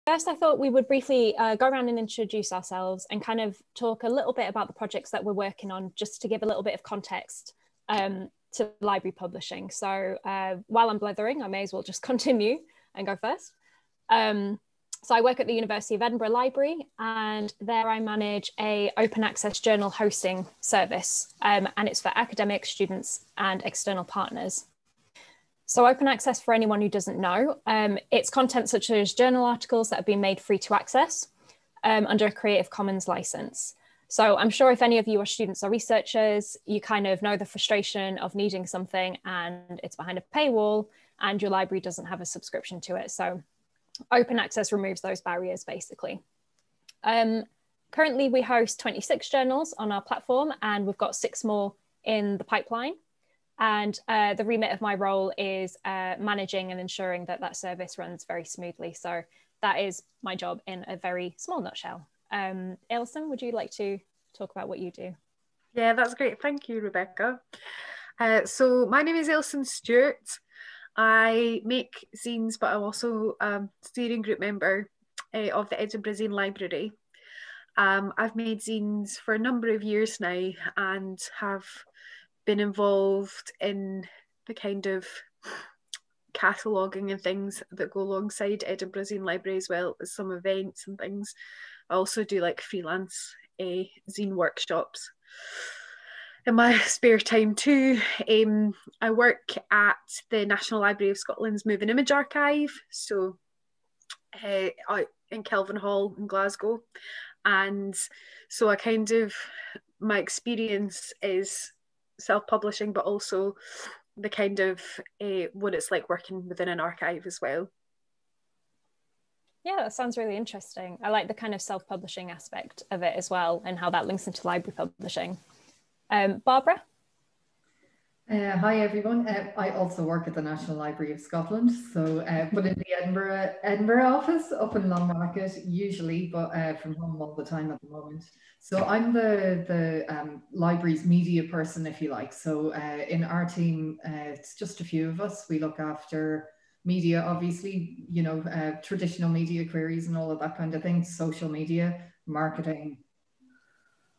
First, I thought we would briefly go around and introduce ourselves and kind of talk a little bit about the projects that we're working on, just to give a little bit of context to library publishing. So while I'm blithering, I may as well just continue and go first. So I work at the University of Edinburgh Library, and there I manage a open access journal hosting service, and it's for academics, students, and external partners. So open access, for anyone who doesn't know, it's content such as journal articles that have been made free to access under a Creative Commons license. So I'm sure if any of you are students or researchers, you kind of know the frustration of needing something and it's behind a paywall and your library doesn't have a subscription to it. So open access removes those barriers, basically. Currently, we host 26 journals on our platform, and we've got 6 more in the pipeline. And the remit of my role is managing and ensuring that that service runs very smoothly. So that is my job in a very small nutshell. Ailsa, would you like to talk about what you do? Yeah, that's great. Thank you, Rebecca. So my name is Ailsa Stewart. I make zines, but I'm also a steering group member of the Edinburgh Zine Library. I've made zines for a number of years now and have been involved in the kind of cataloguing and things that go alongside Edinburgh Zine Library, as well as some events and things. I also do like freelance zine workshops. In my spare time too, I work at the National Library of Scotland's Moving Image Archive, so out in Kelvin Hall in Glasgow. And so I kind of, my experience is self-publishing, but also the kind of what it's like working within an archive as well. Yeah, that sounds really interesting. I like the kind of self-publishing aspect of it as well, and how that links into library publishing. Barbara? Hi everyone. I also work at the National Library of Scotland, so but in the Edinburgh office up in Longmarket usually, but from home all the time at the moment. So I'm the library's media person, if you like. So in our team, it's just a few of us. We look after media, obviously, you know, traditional media queries and all of that kind of thing, social media, marketing,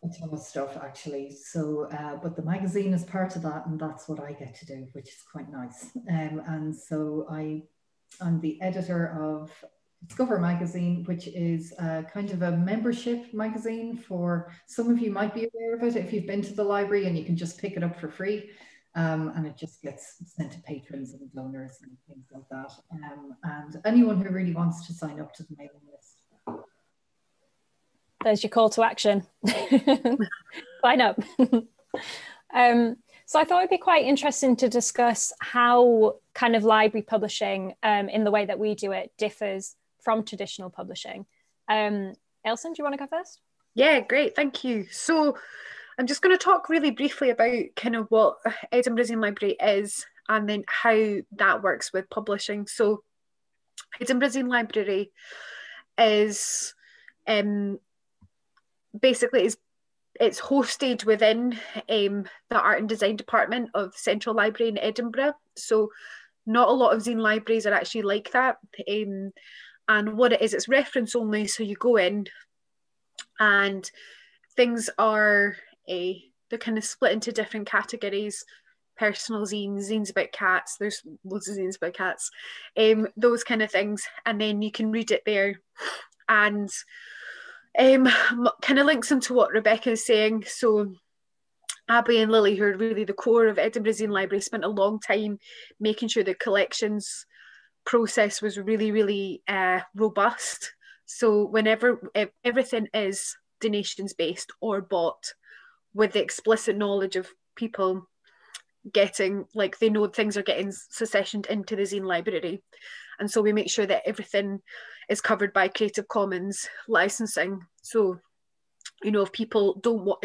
a ton of stuff actually. So but the magazine is part of that, and that's what I get to do, which is quite nice. And so I'm the editor of Discover magazine, which is kind of a membership magazine. For some of you might be aware of it if you've been to the library, and you can just pick it up for free, and it just gets sent to patrons and donors and things like that, and anyone who really wants to sign up to the mailing list. There's your call to action. Sign up. So I thought it'd be quite interesting to discuss how kind of library publishing in the way that we do it differs from traditional publishing. Ailsa, do you want to go first? Yeah, great, thank you. So I'm just going to talk really briefly about kind of what Edinburgh Zine Library is, and then how that works with publishing. So Edinburgh Zine Library is basically it's hosted within the art and design department of Central Library in Edinburgh. So not a lot of zine libraries are actually like that. And what it is, it's reference only. So you go in and things are, they're kind of split into different categories. Personal zines, zines about cats, there's loads of zines about cats, those kind of things. And then you can read it there. And kind of links into what Rebecca is saying. So Abby and Lily, who are really the core of Edinburgh Zine Library, spent a long time making sure the collections process was really, really robust. So whenever everything is donations based or bought with the explicit knowledge of people getting, like, they know things are getting successioned into the Zine Library. And so we make sure that everything is covered by Creative Commons licensing. So, you know, if people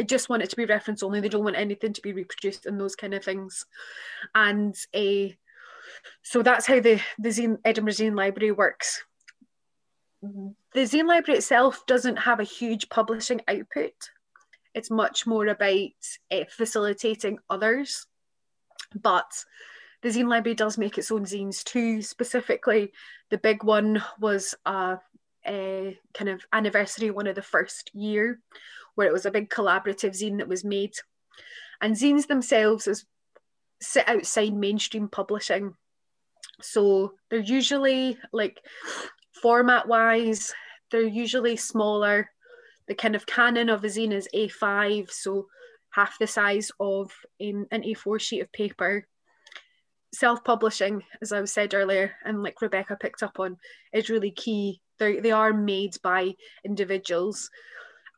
just want it to be reference only, they don't want anything to be reproduced and those kind of things. And so that's how the Edinburgh Zine Library works. The Zine Library itself doesn't have a huge publishing output. It's much more about facilitating others. But the Zine Library does make its own zines too. Specifically, the big one was kind of anniversary, one of the first year, where it was a big collaborative zine that was made. And zines themselves sit outside mainstream publishing. So they're usually, like, format-wise, they're usually smaller. The kind of canon of a zine is A5, so half the size of an A4 sheet of paper. Self-publishing, as I was said earlier, and like Rebecca picked up on, is really key. They are made by individuals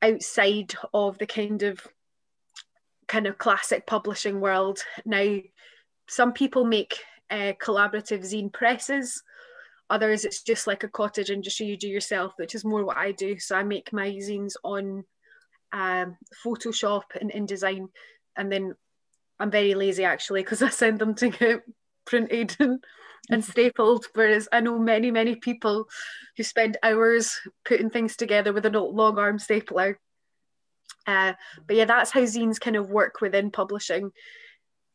outside of the kind of classic publishing world. Now, some people make collaborative zine presses. Others, it's just like a cottage industry you do yourself, which is more what I do. So I make my zines on Photoshop and InDesign, and then I'm very lazy actually, because I send them to get printed and stapled, whereas I know many people who spend hours putting things together with a long arm stapler. But yeah, that's how zines kind of work within publishing.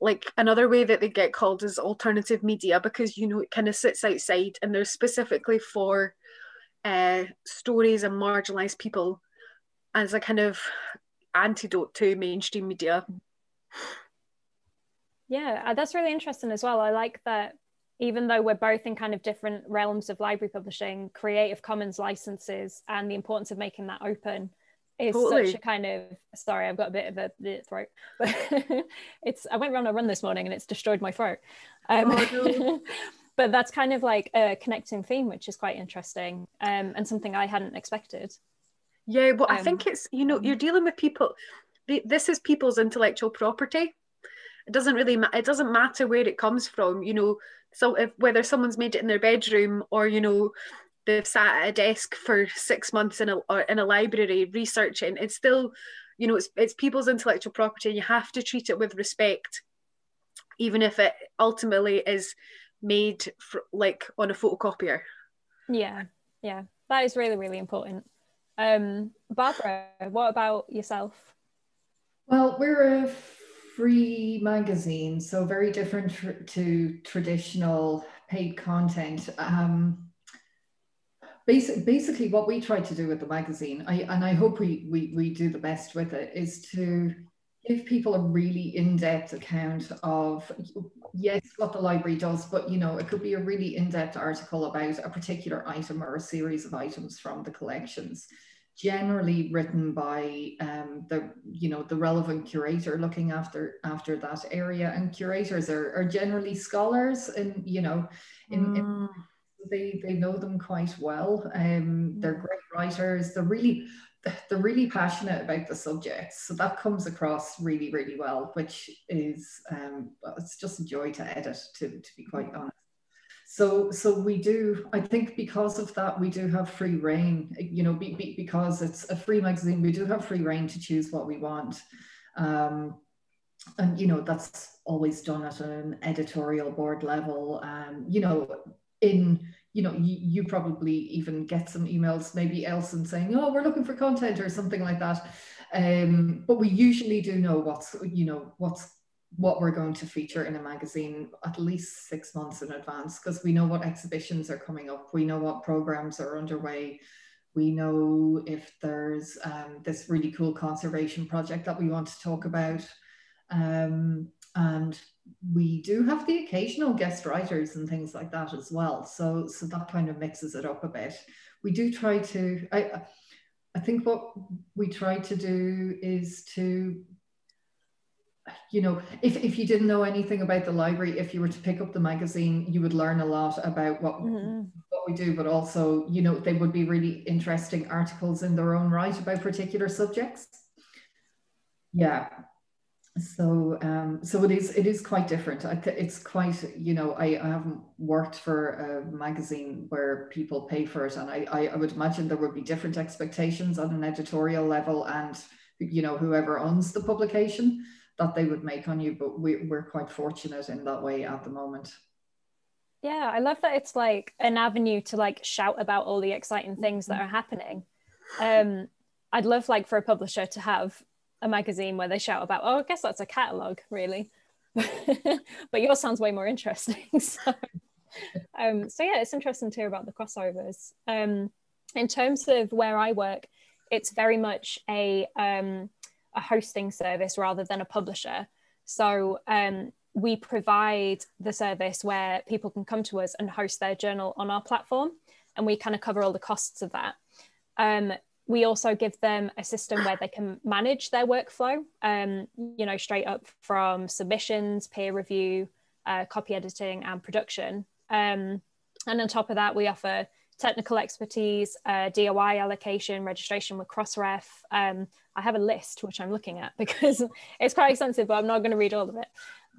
Like, another way that they get called is alternative media, because, you know, it kind of sits outside and they're specifically for stories and marginalised people as a kind of antidote to mainstream media. Yeah, that's really interesting as well. I like that even though we're both in kind of different realms of library publishing, Creative Commons licenses and the importance of making that open is such a kind of, sorry, I've got a bit of a throat, but I went on a run this morning and it's destroyed my throat. No. But that's kind of like a connecting theme, which is quite interesting, and something I hadn't expected. Yeah, well, I think it's, you know, you're dealing with people, this is people's intellectual property. It doesn't really it doesn't matter where it comes from, you know. So whether someone's made it in their bedroom, or, you know, they've sat at a desk for 6 months in a library researching, it's still, you know, it's people's intellectual property, and you have to treat it with respect, even if it ultimately is made like on a photocopier. Yeah, that is really, really important. Barbara, what about yourself? Well, we're a free magazine, so very different to traditional paid content. Basically what we try to do with the magazine, and I hope we do the best with it, is to give people a really in-depth account of, yes, what the library does, but, you know, it could be a really in-depth article about a particular item or a series of items from the collections, generally written by the relevant curator looking after that area. And curators are generally scholars, and, you know, they know them quite well. They're great writers. They're really passionate about the subjects, so that comes across really, really well, which is it's just a joy to edit, to be quite honest. So we do, I think because of that, we do have free reign, you know, because it's a free magazine, we do have free reign to choose what we want. And, you know, that's always done at an editorial board level. You know, you probably even get some emails, maybe Elson saying, oh, we're looking for content or something like that. But we usually do know what we're going to feature in a magazine at least 6 months in advance, because we know what exhibitions are coming up. We know what programs are underway. We know if there's this really cool conservation project that we want to talk about. And we do have the occasional guest writers and things like that as well. So that kind of mixes it up a bit. We do try to, I think what we try to do is to, you know, if you didn't know anything about the library, if you were to pick up the magazine, you would learn a lot about what we do, but also, you know, they would be really interesting articles in their own right about particular subjects. Yeah. So it is quite different. It's quite, you know, I haven't worked for a magazine where people pay for it, and I would imagine there would be different expectations on an editorial level, and, you know, whoever owns the publication, that they would make on you. But we're quite fortunate in that way at the moment. Yeah, I love that it's like an avenue to like shout about all the exciting things that are happening. I'd love like for a publisher to have a magazine where they shout about, oh, I guess that's a catalogue, really. But yours sounds way more interesting. So yeah, it's interesting to hear about the crossovers. In terms of where I work, it's very much a hosting service rather than a publisher. So we provide the service where people can come to us and host their journal on our platform, and we kind of cover all the costs of that. We also give them a system where they can manage their workflow, you know, straight up from submissions, peer review, copy editing and production. And on top of that, we offer technical expertise, DOI allocation, registration with Crossref. I have a list which I'm looking at because it's quite extensive, but I'm not going to read all of it.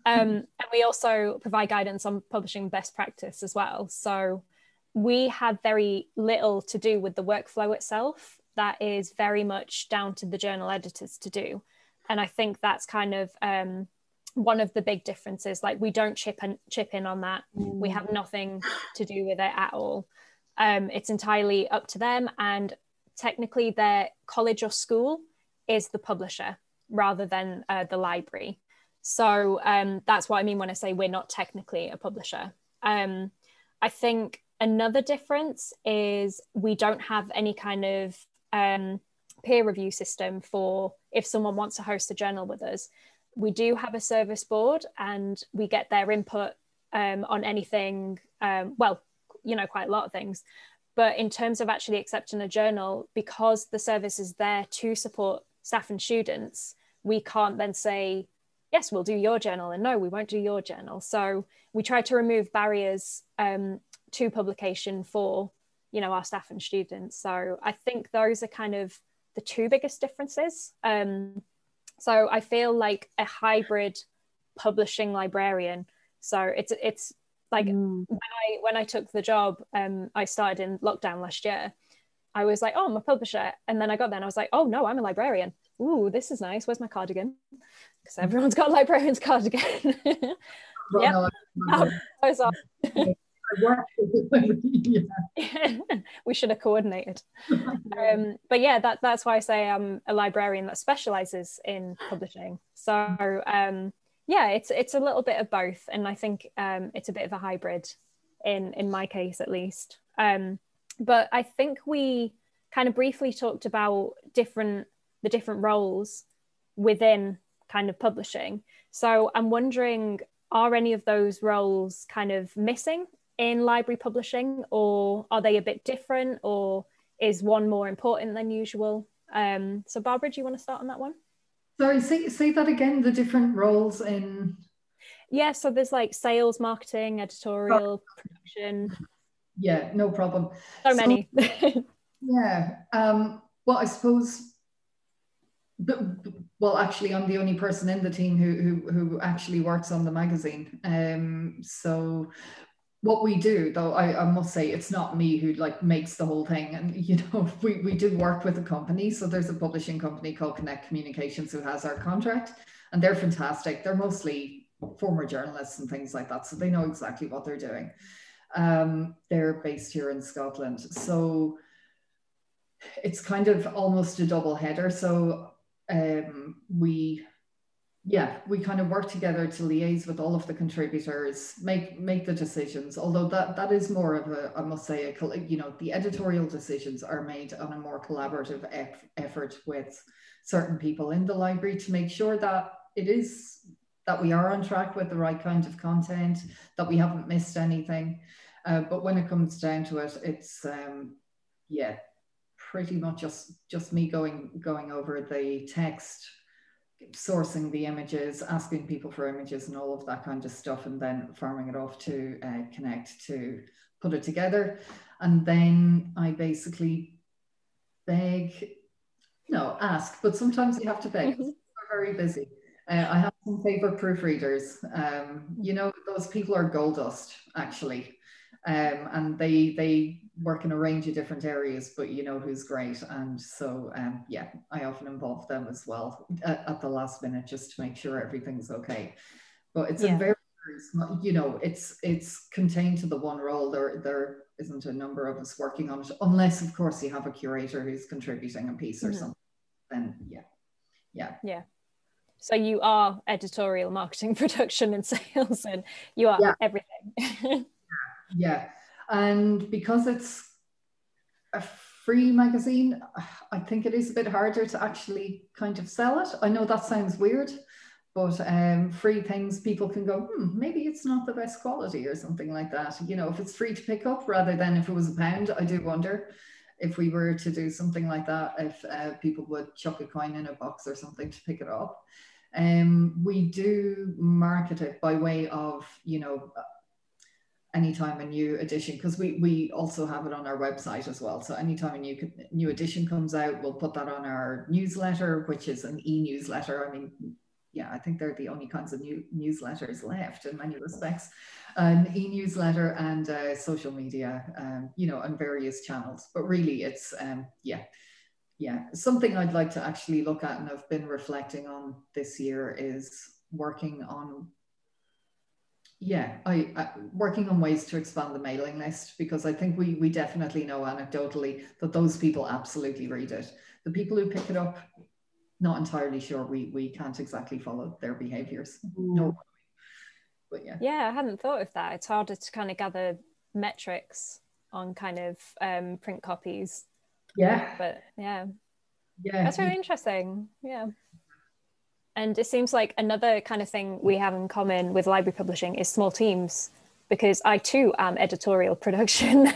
And we also provide guidance on publishing best practice as well. So we have very little to do with the workflow itself. That is very much down to the journal editors to do. And I think that's kind of one of the big differences. Like, we don't chip in on that. We have nothing to do with it at all. It's entirely up to them, and technically their college or school is the publisher rather than the library. So that's what I mean when I say we're not technically a publisher. I think another difference is we don't have any kind of peer review system for if someone wants to host a journal with us. We do have a service board, and we get their input on anything, well, you know, quite a lot of things. But in terms of actually accepting a journal, because the service is there to support staff and students, we can't then say, yes, we'll do your journal, and no, we won't do your journal. So we try to remove barriers to publication for, you know, our staff and students. So I think those are kind of the two biggest differences. So I feel like a hybrid publishing librarian. So it's like when I took the job, I started in lockdown last year. I was like, oh, I'm a publisher. And then I got there and I was like, oh no, I'm a librarian. Ooh, this is nice. Where's my cardigan? Because everyone's got a librarian's cardigan. Well, Yep. no, We should have coordinated. But yeah, that's why I say I'm a librarian that specializes in publishing. So yeah, it's a little bit of both, and I think it's a bit of a hybrid in my case at least. But I think we kind of briefly talked about the different roles within kind of publishing. So I'm wondering, are any of those roles kind of missing in library publishing, or are they a bit different, or is one more important than usual? So Barbara, do you want to start on that one? Sorry, say that again, the different roles in... Yeah, so there's like sales, marketing, editorial, production. Yeah, no problem. So many. Yeah, well, I suppose, well, actually, I'm the only person in the team who actually works on the magazine. So what we do, though, I must say, it's not me who like makes the whole thing. And, you know, we do work with a company. So there's a publishing company called Connect Communications who has our contract, and they're fantastic. They're mostly former journalists and things like that. So they know exactly what they're doing. They're based here in Scotland. So it's kind of almost a double header. So we kind of work together to liaise with all of the contributors, make the decisions, although that is more of a, I must say, you know, the editorial decisions are made on a more collaborative effort with certain people in the library to make sure that that we are on track with the right kind of content, that we haven't missed anything. But when it comes down to it, it's pretty much just me going over the text, sourcing the images, asking people for images and all of that kind of stuff, and then farming it off to Connect to put it together. And then I basically ask, but sometimes you have to beg. We're very busy. I have some favorite proofreaders. You know, those people are gold dust, actually. And they work in a range of different areas, but you know who's great. And so, I often involve them as well at the last minute, just to make sure everything's okay. But it's a very, you know, it's contained to the one role. There isn't a number of us working on it, unless, of course, you have a curator who's contributing a piece or something. Then, yeah. So you are editorial, marketing, production, and sales, and you are everything. Yeah, and because it's a free magazine, I think it is a bit harder to actually kind of sell it. I know that sounds weird, but free things, people can go, maybe it's not the best quality or something like that. You know, if it's free to pick up rather than if it was £1, I do wonder if we were to do something like that, if people would chuck a coin in a box or something to pick it up. We do market it by way of, you know, anytime a new edition, because we also have it on our website as well. So anytime a new edition comes out, we'll put that on our newsletter, which is an e-newsletter. I mean, yeah, I think they're the only kinds of new newsletters left in many respects. An e-newsletter and social media, you know, and various channels. But really, it's something I'd like to actually look at, and I've been reflecting on this year, is working on working on ways to expand the mailing list, because I think we definitely know anecdotally that those people absolutely read it. The people who pick it up, not entirely sure. We can't exactly follow their behaviors. No, but yeah, I hadn't thought of that. It's harder to kind of gather metrics on kind of print copies. But that's really interesting. And it seems like another kind of thing we have in common with library publishing is small teams, because I too am editorial, production,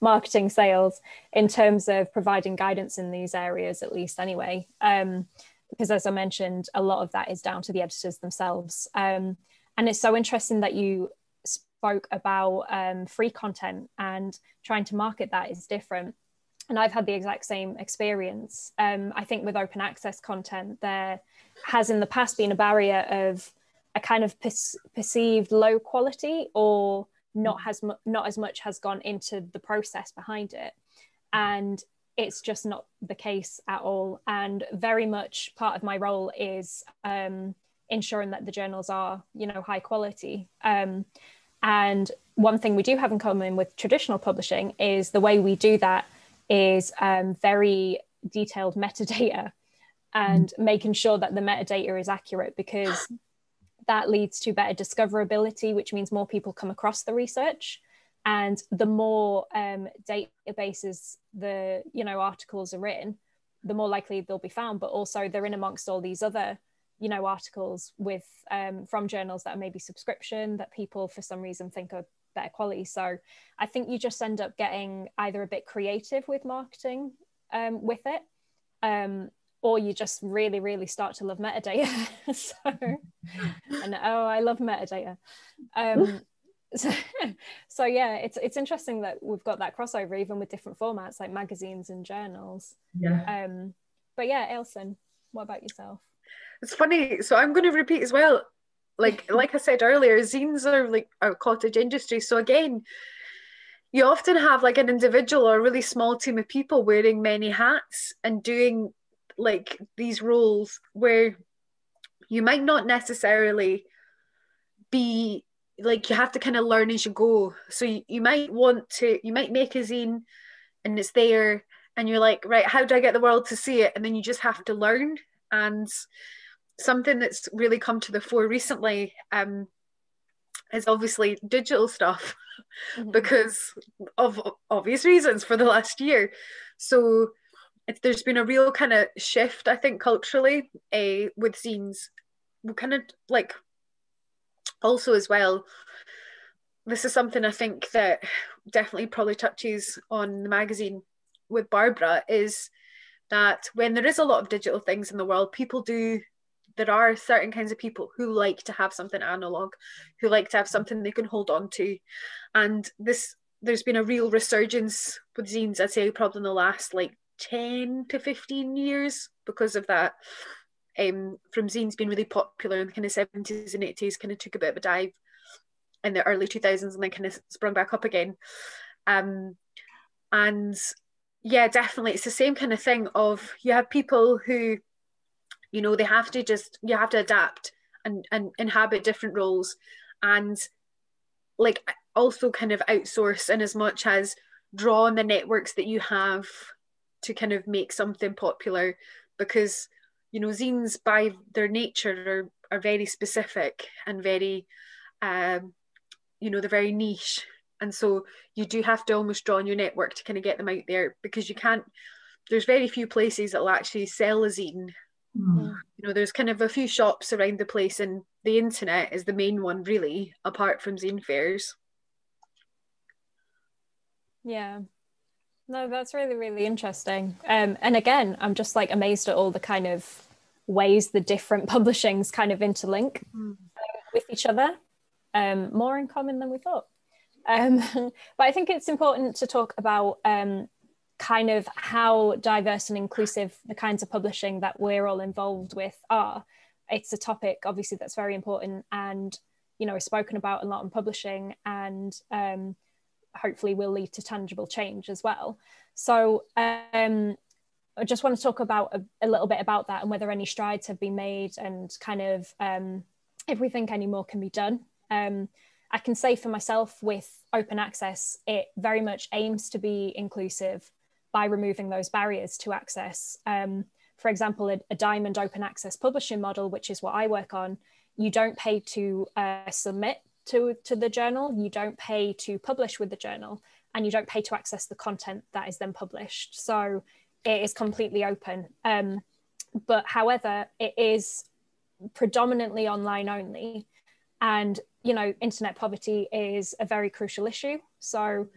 marketing, sales, in terms of providing guidance in these areas, at least anyway. Because as I mentioned, a lot of that is down to the editors themselves. And it's so interesting that you spoke about free content, and trying to market that is different. And I've had the exact same experience. I think with open access content, there has in the past been a barrier of a kind of perceived low quality, or not as much has gone into the process behind it. And it's just not the case at all. And very much part of my role is ensuring that the journals are, you know, high quality. And one thing we do have in common with traditional publishing is the way we do that is very detailed metadata, and making sure that the metadata is accurate, because that leads to better discoverability, which means more people come across the research. And the more databases the, you know, articles are in, the more likely they'll be found. But also they're in amongst all these other, you know, articles with from journals that are maybe subscription, that people for some reason think are better quality. So I think you just end up getting either a bit creative with marketing with it, or you just really, really start to love metadata. And I love metadata. So yeah, it's interesting that we've got that crossover even with different formats like magazines and journals. But yeah, Ailsa, what about yourself? It's funny, so I'm going to repeat as well. Like I said earlier, zines are like a cottage industry. So again, you often have like an individual or a really small team of people wearing many hats and doing like these roles where you might not necessarily be like, you have to kind of learn as you go. So you might make a zine and it's there and you're like, right, how do I get the world to see it? And then you just have to learn. And something that's really come to the fore recently is obviously digital stuff, because of obvious reasons for the last year. So there's been a real kind of shift, I think, culturally with zines. We kind of like, also as well, this is something I think that definitely probably touches on the magazine with Barbara, is that when there is a lot of digital things in the world, there are certain kinds of people who like to have something analog, who like to have something they can hold on to. And there's been a real resurgence with zines, I'd say probably in the last like 10 to 15 years because of that. From zines being really popular in the kind of 70s and 80s, kind of took a bit of a dive in the early 2000s and then kind of sprung back up again. And yeah, definitely it's the same kind of thing of, you have people who, you know, you have to adapt and inhabit different roles, and like also kind of outsource in as much as draw on the networks that you have to kind of make something popular, because, you know, zines by their nature are very specific and very, you know, they're very niche. And so you do have to almost draw on your network to kind of get them out there, because you can't, there's very few places that will actually sell a zine. Mm. You know, there's kind of a few shops around the place, and the internet is the main one really, apart from zine fairs. Yeah. No, that's really, really interesting. And again, I'm just like amazed at all the kind of ways the different publishings kind of interlink with each other, more in common than we thought. But I think it's important to talk about kind of how diverse and inclusive the kinds of publishing that we're all involved with are. It's a topic, obviously, that's very important and, you know, is spoken about a lot in publishing, and hopefully will lead to tangible change as well. So I just want to talk about a little bit about that and whether any strides have been made, and kind of if we think any more can be done. I can say for myself, with open access, it very much aims to be inclusive by removing those barriers to access. For example, a diamond open access publishing model, which is what I work on, you don't pay to submit to the journal, you don't pay to publish with the journal, and you don't pay to access the content that is then published. So it is completely open. But however, it is predominantly online only. And, you know, internet poverty is a very crucial issue. So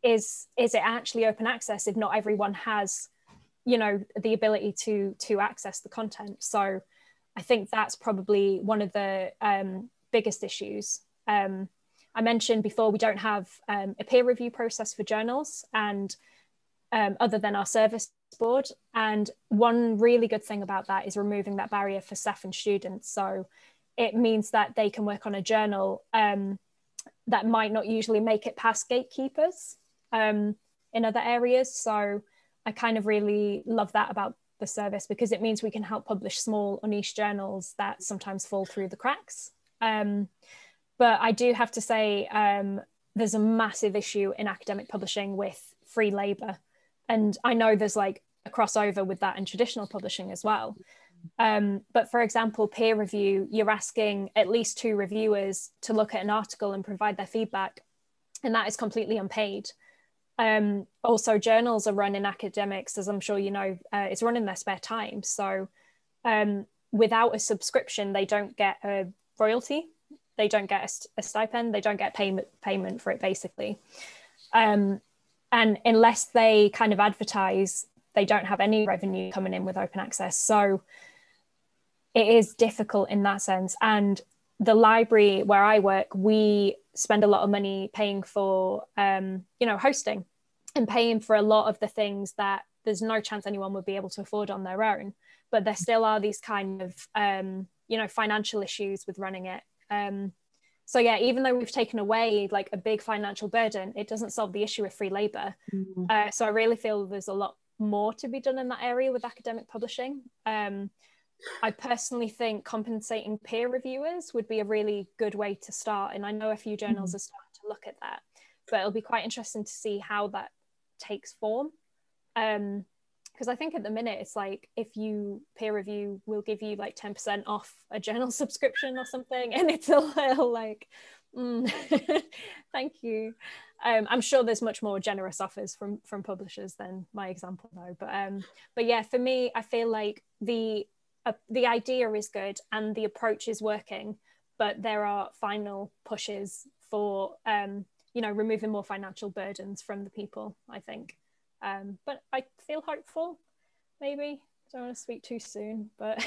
is it actually open access if not everyone has, you know, the ability to access the content? So I think that's probably one of the biggest issues. I mentioned before, we don't have a peer review process for journals, and other than our service board. And one really good thing about that is removing that barrier for staff and students. So it means that they can work on a journal that might not usually make it past gatekeepers in other areas. So I kind of really love that about the service, because it means we can help publish small or niche journals that sometimes fall through the cracks. But I do have to say, there's a massive issue in academic publishing with free labour. And I know there's like a crossover with that in traditional publishing as well. But for example, peer review, you're asking at least 2 reviewers to look at an article and provide their feedback, and that is completely unpaid. Also, journals are run in academics, as I'm sure you know, it's run in their spare time. So without a subscription, they don't get a royalty, they don't get a stipend, they don't get payment for it, basically. And unless they kind of advertise, they don't have any revenue coming in with open access. So it is difficult in that sense. And the library where I work, we spend a lot of money paying for, you know, hosting, and paying for a lot of the things that there's no chance anyone would be able to afford on their own. But there still are these kind of, you know, financial issues with running it. So yeah, even though we've taken away like a big financial burden, it doesn't solve the issue of free labor. So I really feel there's a lot more to be done in that area with academic publishing. I personally think compensating peer reviewers would be a really good way to start. And I know a few journals are starting to look at that, but it'll be quite interesting to see how that takes form. Because I think at the minute it's like, if you peer review, we'll give you like 10% off a journal subscription or something, and it's a little like, thank you. I'm sure there's much more generous offers from publishers than my example though. But yeah, for me, I feel like the idea is good and the approach is working, but there are final pushes for you know, removing more financial burdens from the people, I think. But I feel hopeful, maybe. Don't want to speak too soon, but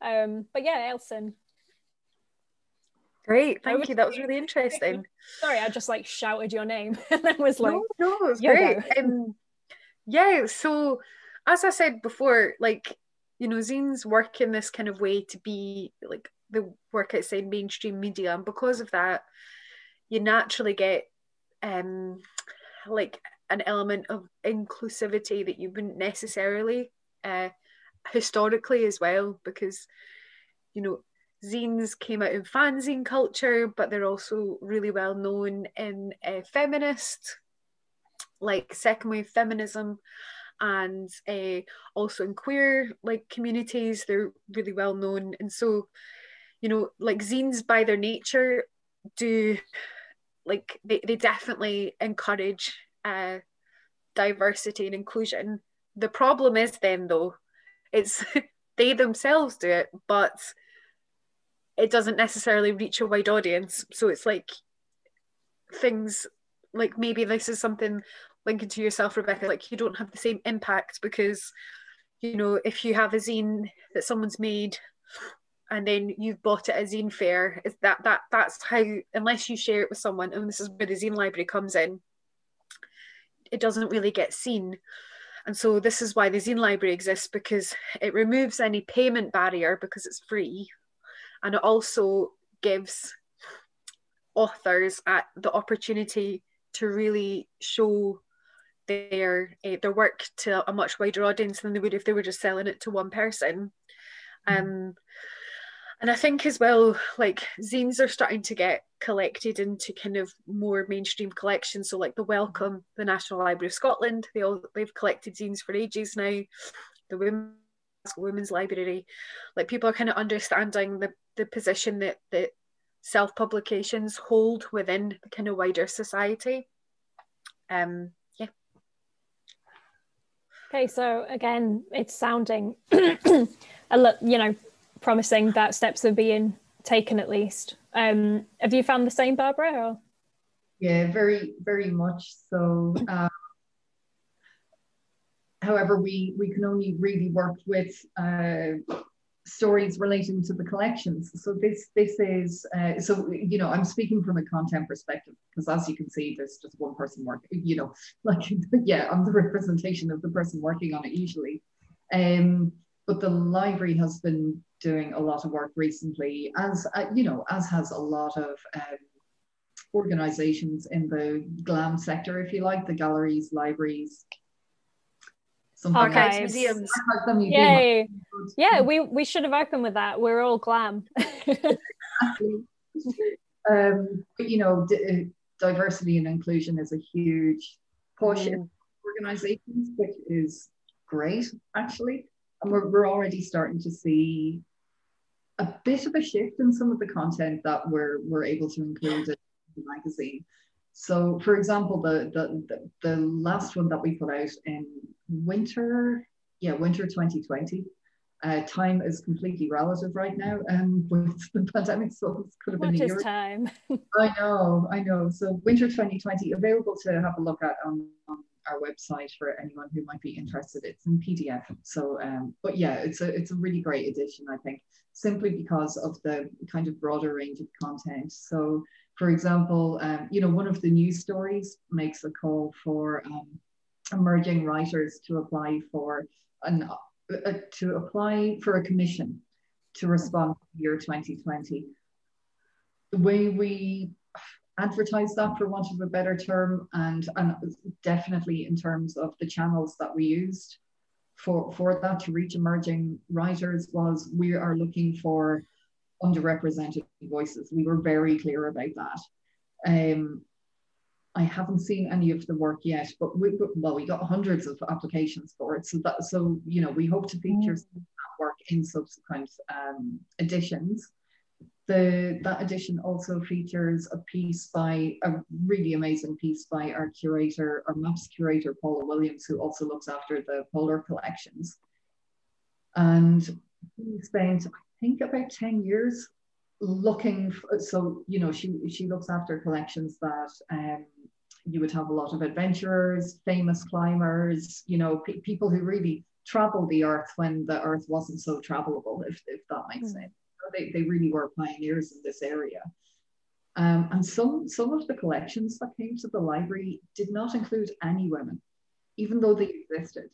yeah, Elson. Great, thank you. That was really interesting. Sorry, I just like shouted your name and then was like, no, it was great. Yeah, so as I said before, like, you know, zines work in this kind of way to be like the work outside mainstream media, and because of that, you naturally get like an element of inclusivity that you wouldn't necessarily historically as well, because, you know, zines came out in fanzine culture, but they're also really well known in feminist, like second wave feminism, and also in queer like communities, they're really well known. And so, you know, like zines by their nature do like they definitely encourage diversity and inclusion. The problem is then though, it's they themselves do it, but it doesn't necessarily reach a wide audience. So it's like things like, maybe this is something linking to yourself, Rebecca, like you don't have the same impact because, you know, if you have a zine that someone's made and then you've bought it at a zine fair, is that's how, unless you share it with someone, and this is where the zine library comes in, it doesn't really get seen. And so this is why the zine library exists, because it removes any payment barrier because it's free, and it also gives authors the opportunity to really show their work to a much wider audience than they would if they were just selling it to one person. And I think as well, like zines are starting to get collected into kind of more mainstream collections. So like the Welcome, the National Library of Scotland, they've collected zines for ages now. The Women's Library, like people are kind of understanding the position that self-publications hold within the kind of wider society. Yeah. Okay, so again, it's sounding a lot, you know, promising that steps are being taken at least. Have you found the same, Barbara? Or? Yeah, very, very much so. However, we can only really work with stories relating to the collections. So this is, so, you know, I'm speaking from a content perspective, because as you can see, there's just one person working, you know, like, yeah, I'm the representation of the person working on it usually. But the library has been doing a lot of work recently, as you know, as has a lot of organizations in the GLAM sector, if you like, the galleries, libraries, archives, museums. Yay! Yeah, we should have opened with that. We're all GLAM. But you know, diversity and inclusion is a huge push in organizations, which is great actually. And we're already starting to see a bit of a shift in some of the content that we're able to include in the magazine. So, for example, the last one that we put out in winter 2020. Time is completely relative right now, with the pandemic, so it could have been a year. What is time? I know. So, winter 2020, available to have a look at on our website for anyone who might be interested. It's in PDF. So, but yeah, it's a really great edition, I think, simply because of the kind of broader range of content. So, for example, you know, one of the news stories makes a call for emerging writers to apply for a commission to respond to the year 2020. The way we advertise that, for want of a better term, and definitely in terms of the channels that we used for that to reach emerging writers, was we are looking for underrepresented voices. We were very clear about that. I haven't seen any of the work yet, but we got hundreds of applications for it. So you know, we hope to feature that work in subsequent editions. That edition also features a really amazing piece by our MAPS curator, Paula Williams, who also looks after the Polar collections. And we spent, I think, about 10 years looking for, so, you know, she looks after collections that you would have a lot of adventurers, famous climbers, you know, people who really traveled the earth when the earth wasn't so travelable, if that makes sense. They really were pioneers in this area. And some of the collections that came to the library did not include any women, even though they existed,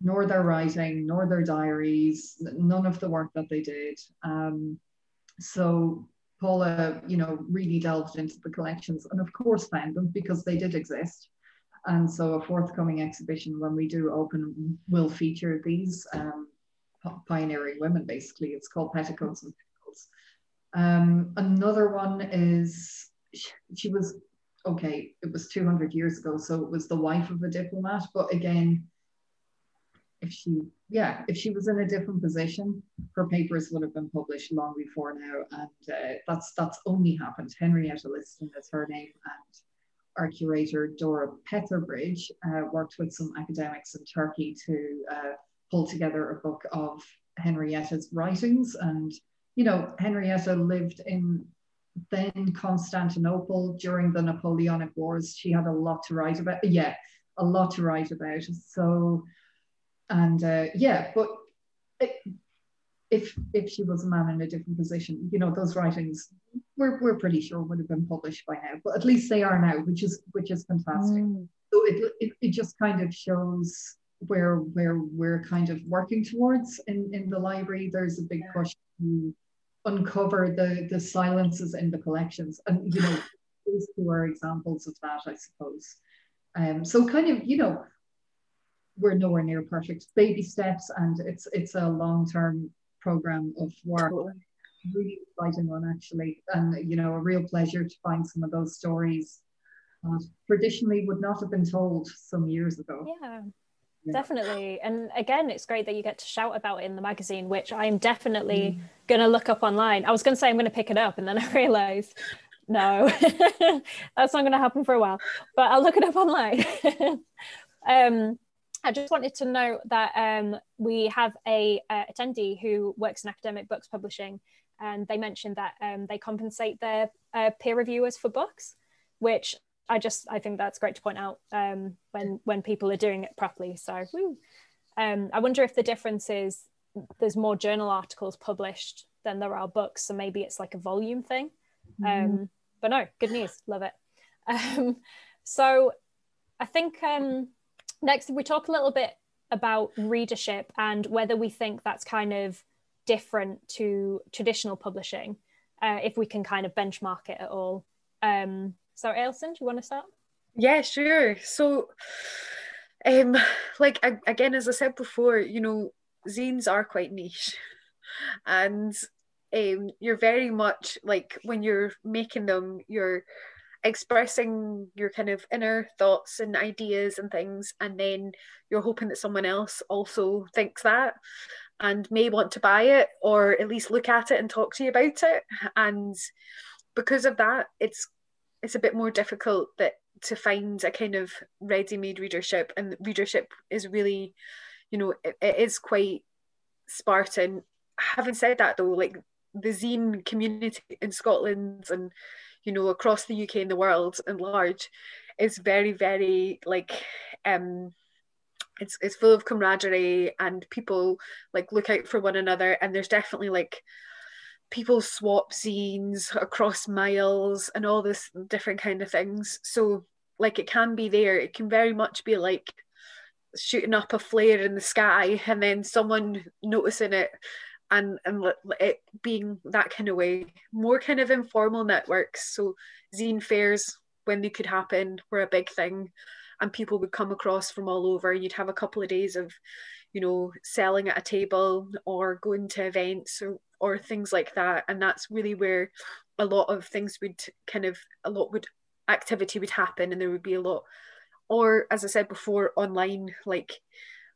nor their writing, nor their diaries, none of the work that they did. So Paula, you know, really delved into the collections and of course found them because they did exist. And so a forthcoming exhibition, when we do open, will feature these pioneering women, basically. It's called Petticoats and Pickles. Another one is, she was, okay, it was 200 years ago, so it was the wife of a diplomat, but again, if she yeah, if she was in a different position, her papers would have been published long before now, and that's only happened. Henrietta Liston is her name, and our curator Dora Petherbridge worked with some academics in Turkey to pull together a book of Henrietta's writings. And Henrietta lived in then Constantinople during the Napoleonic Wars. She had a lot to write about. Yeah, a lot to write about. So. And but if she was a man in a different position, those writings we're pretty sure would have been published by now. But at least they are now, which is fantastic. So it just kind of shows where we're kind of working towards in the library. There's a big push to uncover the silences in the collections, and these two are examples of that, I suppose. So kind of we're nowhere near perfect. Baby steps, and it's a long-term program of work. Really exciting one, actually, and a real pleasure to find some of those stories that traditionally would not have been told some years ago. Yeah, definitely. And again, it's great that you get to shout about it in the magazine, which I'm definitely going to look up online. I was going to say I'm going to pick it up, and then I realized no, that's not going to happen for a while, but I'll look it up online. I just wanted to note that we have a attendee who works in academic books publishing, and they mentioned that they compensate their peer reviewers for books, which I think that's great to point out when people are doing it properly. So I wonder if the difference is there's more journal articles published than there are books, so maybe it's like a volume thing. But no, good news, love it. So I think next, we talk a little bit about readership and whether we think that's kind of different to traditional publishing, if we can kind of benchmark it at all. So Ailsin, do you want to start? Yeah, sure. So, again, as I said before, zines are quite niche, and you're very much like when you're making them, you're expressing your kind of inner thoughts and ideas and things, and then you're hoping that someone else also thinks that and may want to buy it or at least look at it and talk to you about it. And because of that, it's a bit more difficult to find a kind of ready-made readership, and readership is really, it is quite Spartan. Having said that though, like the zine community in Scotland and across the UK and the world at large is very, very it's full of camaraderie, and people like look out for one another, and there's definitely like people swap zines across miles and all this different kind of things. So like it can be there, it can very much be like shooting up a flare in the sky and then someone noticing it and it being that kind of way. More kind of informal networks. So zine fairs, when they could happen, were a big thing, and people would come across from all over. You'd have a couple of days of, selling at a table or going to events or things like that. And that's really where a lot of things activity would happen, and there would be a lot. Or as I said before, online, like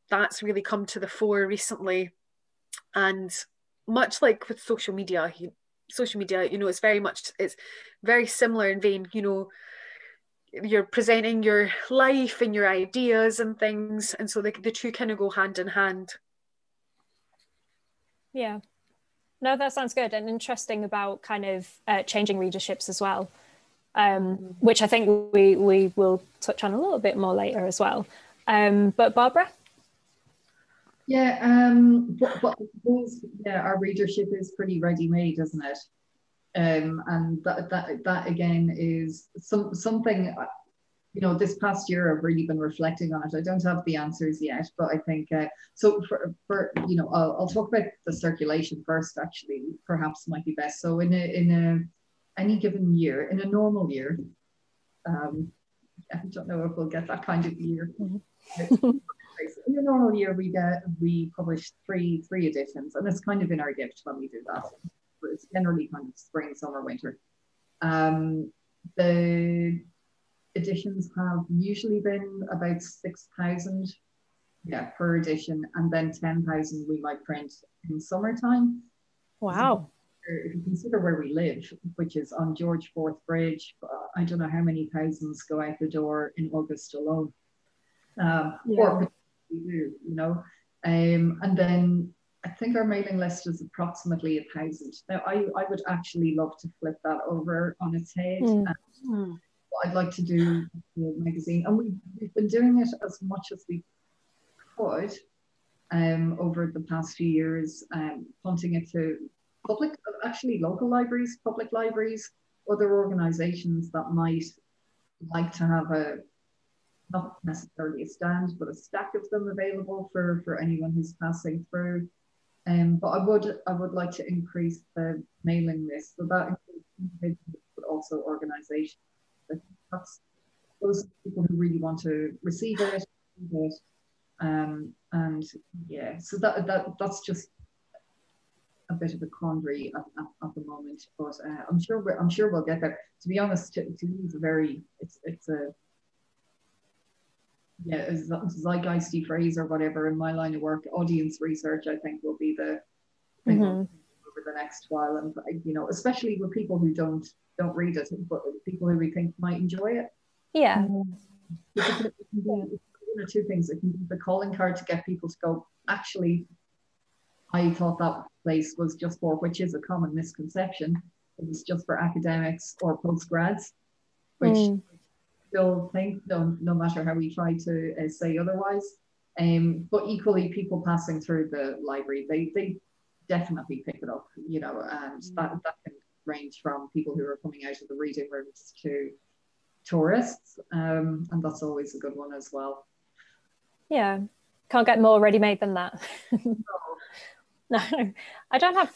that's really come to the fore recently. And much like with social media, it's very similar in vein. You're presenting your life and your ideas and things, and so the two kind of go hand in hand. Yeah, no, that sounds good and interesting about kind of changing readerships as well, which I think we will touch on a little bit more later as well. But Barbara? Yeah, but our readership is pretty ready-made, isn't it? And that again is something, this past year I've really been reflecting on it. I don't have the answers yet, but I think so. For I'll talk about the circulation first. Actually, perhaps might be best. So in any given year, in a normal year, I don't know if we'll get that kind of year. In a normal year, we publish three editions, and it's kind of in our gift when we do that. It's generally kind of spring, summer, winter. The editions have usually been about 6,000 yeah, per edition, and then 10,000 we might print in summertime. Wow. If you consider where we live, which is on George Fourth Bridge, I don't know how many thousands go out the door in August alone. Or we do, you know. And then I think our mailing list is approximately 1,000. Now, I would actually love to flip that over on its head. What I'd like to do with the magazine, and we've been doing it as much as we could over the past few years, punting it to public, actually local libraries, public libraries, other organizations that might like to have not necessarily a stand, but a stack of them available for anyone who's passing through. But I would like to increase the mailing list, so that includes individuals, but also organizations. That's those people who really want to receive it. And yeah, so that's just a bit of a quandary at the moment, but I'm sure we'll get there. To be honest, to me, it's a zeitgeisty phrase or whatever in my line of work. Audience research, I think, will be the thing over the next while, and you know, especially with people who don't read it, but people who we think might enjoy it. Yeah. One or two things. It can be the calling card to get people to go, actually, I thought that place was just for, which is a common misconception, it was just for academics or postgrads, which still think, no matter how we try to say otherwise. But equally, people passing through the library, they definitely pick it up, you know, and that can range from people who are coming out of the reading rooms to tourists, and that's always a good one as well. Yeah, can't get more ready-made than that. No, I don't have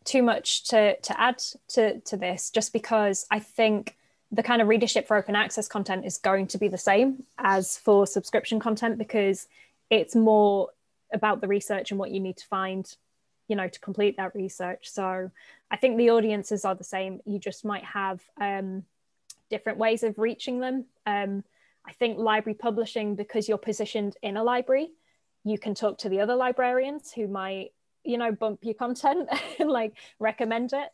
too much to add to this, just because I think the kind of readership for open access content is going to be the same as for subscription content, because it's more about the research and what you need to find, you know, to complete that research. So I think the audiences are the same. You just might have different ways of reaching them. I think library publishing, because you're positioned in a library, you can talk to the other librarians who might, you know, bump your content and like recommend it.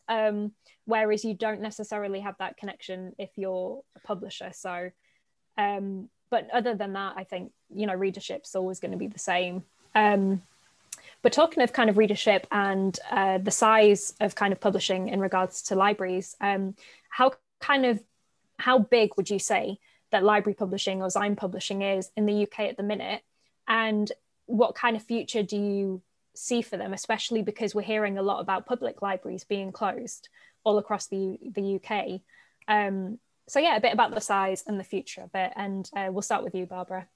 Whereas you don't necessarily have that connection if you're a publisher. So, but other than that, I think, you know, readership's always going to be the same. But talking of kind of readership and the size of kind of publishing in regards to libraries, how big would you say that library publishing or Zine publishing is in the UK at the minute? And what kind of future do you see for them, especially because we're hearing a lot about public libraries being closed all across the UK? So yeah, a bit about the size and the future of it. And we'll start with you, Barbara.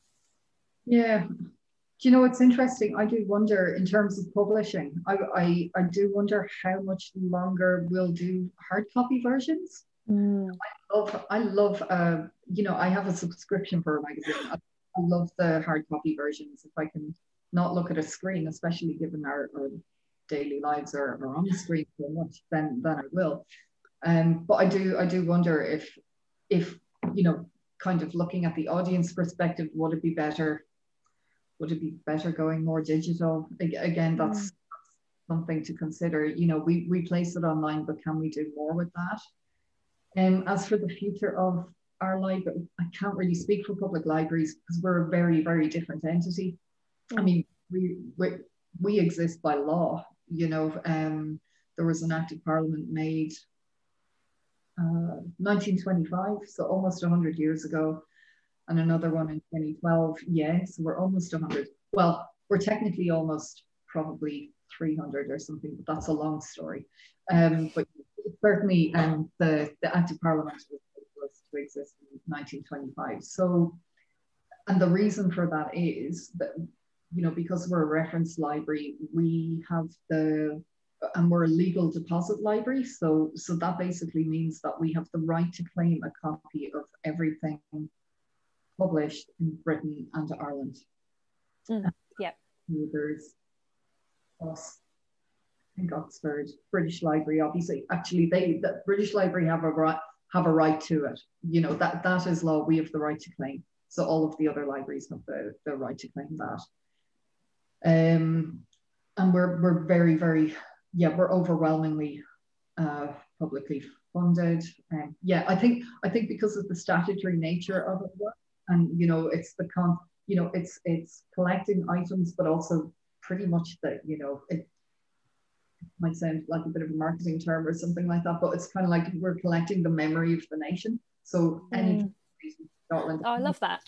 Yeah. Do you know, it's interesting. I do wonder in terms of publishing, I do wonder how much longer we'll do hard copy versions. I love you know, I have a subscription for a magazine. I love the hard copy versions. If I can not look at a screen, especially given our daily lives are on the screen so much, then I will. But I do wonder if you know, kind of looking at the audience perspective, would it be better going more digital? Again, that's something to consider. You know, we place it online, but can we do more with that? As for the future of our library, I can't really speak for public libraries because we're a very, very different entity. I mean, we exist by law, you know. There was an act of parliament made 1925, so almost 100 years ago, and another one in 2012. Yeah, so we're almost 100. Well, we're technically almost probably 300 or something, but that's a long story. But certainly the Act of Parliament was to exist in 1925. So, and the reason for that is that, you know, because we're a reference library, we have and we're a legal deposit library. So that basically means that we have the right to claim a copy of everything published in Britain and Ireland. Yeah. There's us, I think Oxford, British Library, obviously. Actually, the British Library have a right to it. You know, that is law. We have the right to claim. So all of the other libraries have the right to claim that. And we're very, very, we're overwhelmingly publicly funded. I think because of the statutory nature of it, and it's it's collecting items, but also pretty much that it might sound like a bit of a marketing term or something like that, but it's kind of like we're collecting the memory of the nation. So any Scotland. Oh, I love that.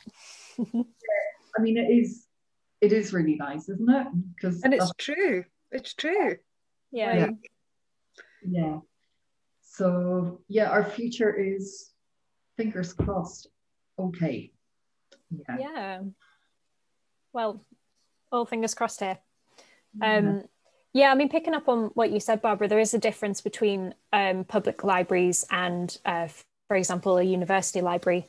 I mean, it is really nice, isn't it? And it's true. It's true. Yeah. Yeah. So yeah, our future is, fingers crossed, okay. Yeah. Well, all fingers crossed here. I mean, picking up on what you said, Barbara, there is a difference between public libraries and, for example, a university library.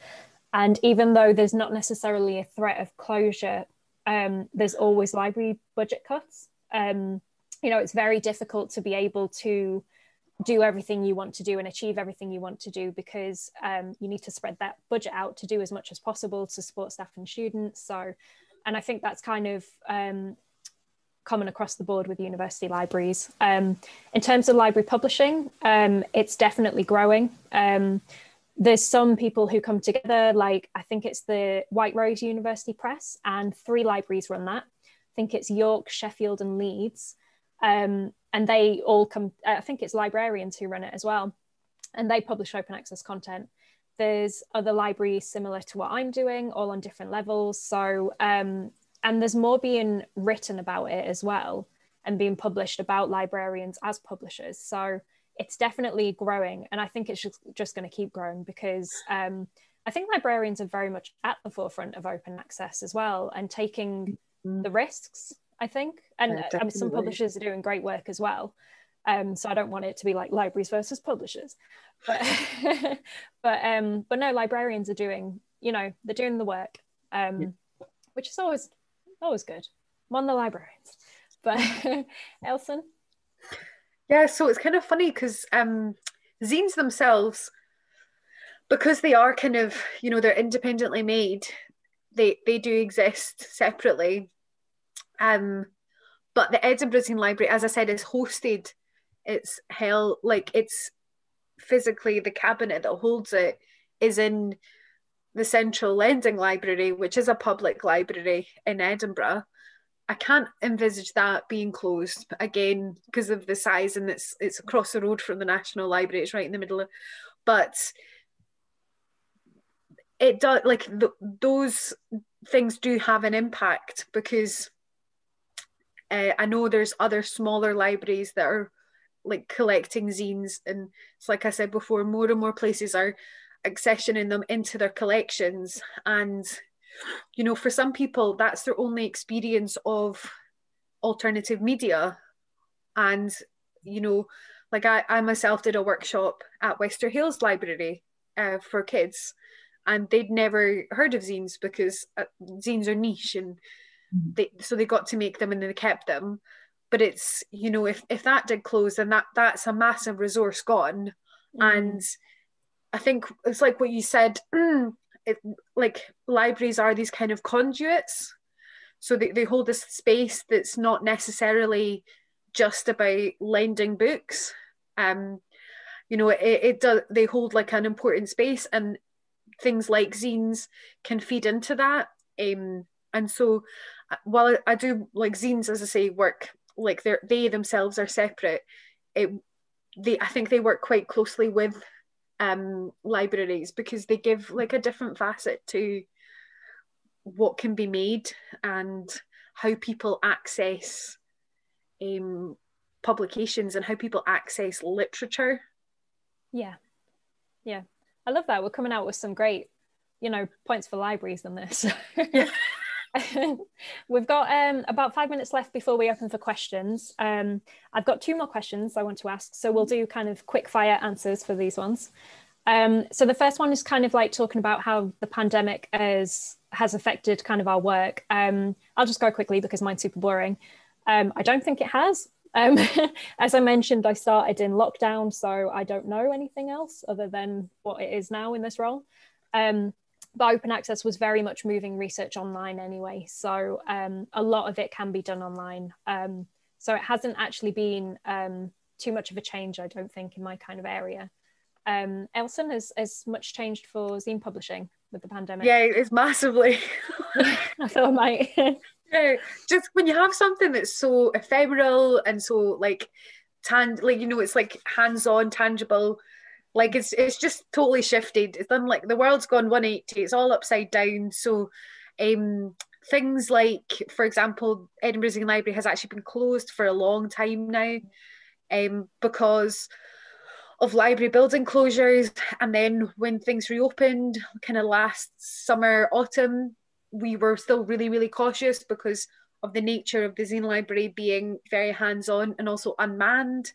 And even though there's not necessarily a threat of closure, there's always library budget cuts. It's very difficult to be able to do everything you want to do and achieve everything you want to do, because you need to spread that budget out to do as much as possible to support staff and students. So, and I think that's kind of common across the board with university libraries. In terms of library publishing, it's definitely growing. There's some people who come together, like I think it's the White Rose University Press, and 3 libraries run that. I think it's York, Sheffield and Leeds. And they all come, I think it's librarians who run it as well. And they publish open access content. There's other libraries similar to what I'm doing, all on different levels. So, and there's more being written about it as well, and being published about librarians as publishers. So it's definitely growing. And I think it's just going to keep growing, because I think librarians are very much at the forefront of open access as well, and taking the risks, I think. And I mean, some publishers are doing great work as well. So I don't want it to be like libraries versus publishers, but but no, librarians are doing, they're doing the work, which is always good. I'm on the librarians. But Elson? Yeah, so it's kind of funny because zines themselves, because they are kind of, they're independently made, they do exist separately. But the Edinburgh Zine Library, as I said, is hosted. It's held, like, it's physically, the cabinet that holds it is in the Central Lending Library, which is a public library in Edinburgh. I can't envisage that being closed again because of the size, and it's across the road from the National Library. It's right in the middle of, but it does, like, those things do have an impact, because I know there's other smaller libraries that are like collecting zines, and it's like I said before, more and more places are accessioning them into their collections. And for some people that's their only experience of alternative media. And like I myself did a workshop at Wester Hailes Library for kids, and they'd never heard of zines, because zines are niche, and they got to make them and they kept them. But it's, if that did close, then that's a massive resource gone. And I think it's like what you said, like libraries are these kind of conduits. So they hold this space that's not necessarily just about lending books. It does, they hold like an important space, and things like zines can feed into that. And so while I do, like, zines, as I say, work, like they themselves are separate, I think they work quite closely with libraries, because they give like a different facet to what can be made and how people access publications and how people access literature. Yeah I love that. We're coming out with some great points for libraries on this. We've got about 5 minutes left before we open for questions. I've got 2 more questions I want to ask, so we'll do kind of quick fire answers for these ones. So the first one is kind of like talking about how the pandemic has affected kind of our work. I'll just go quickly because mine's super boring. I don't think it has. As I mentioned, I started in lockdown, so I don't know anything else other than what it is now in this role. but open access was very much moving research online anyway. So a lot of it can be done online. So it hasn't actually been too much of a change, I don't think, in my kind of area. Elson, has much changed for zine publishing with the pandemic? Yeah, it's massively. Yeah, I thought I might. Yeah, just when you have something that's so ephemeral and so like it's like hands-on, tangible, like it's just totally shifted. It's done, like the world's gone 180, it's all upside down. So things like, for example, Edinburgh Zine Library has actually been closed for a long time now, because of library building closures. And then when things reopened kind of last summer, autumn, we were still really, really cautious because of the nature of the zine library being very hands-on and also unmanned.